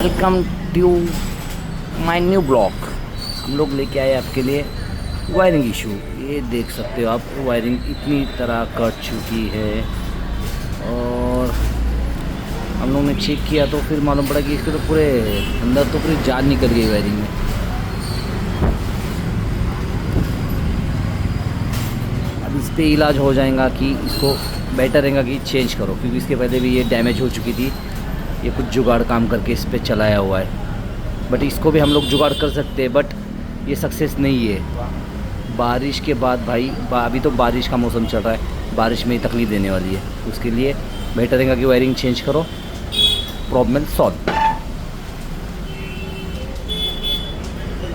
Welcome to my new blog. हम लोग लेके आए आपके लिए वायरिंग इशू। ये देख सकते हो आप, वायरिंग इतनी तरह कट चुकी है और हम लोगों ने चेक किया तो फिर मालूम पड़ा कि इसके तो पूरे अंदर तो पूरी जान निकल गई वायरिंग में। अब इस पे इलाज हो जाएगा कि इसको बेटर रहेगा कि चेंज करो, क्योंकि इसके पहले भी ये डैमेज हो चुकी थी। ये कुछ जुगाड़ काम करके इस पे चलाया हुआ है, बट इसको भी हम लोग जुगाड़ कर सकते हैं, बट ये सक्सेस नहीं है। बारिश के बाद भाई अभी तो बारिश का मौसम चल रहा है, बारिश में ही तकलीफ देने वाली है। उसके लिए बेटर रहेगा कि वायरिंग चेंज करो, प्रॉब्लम सॉल्व।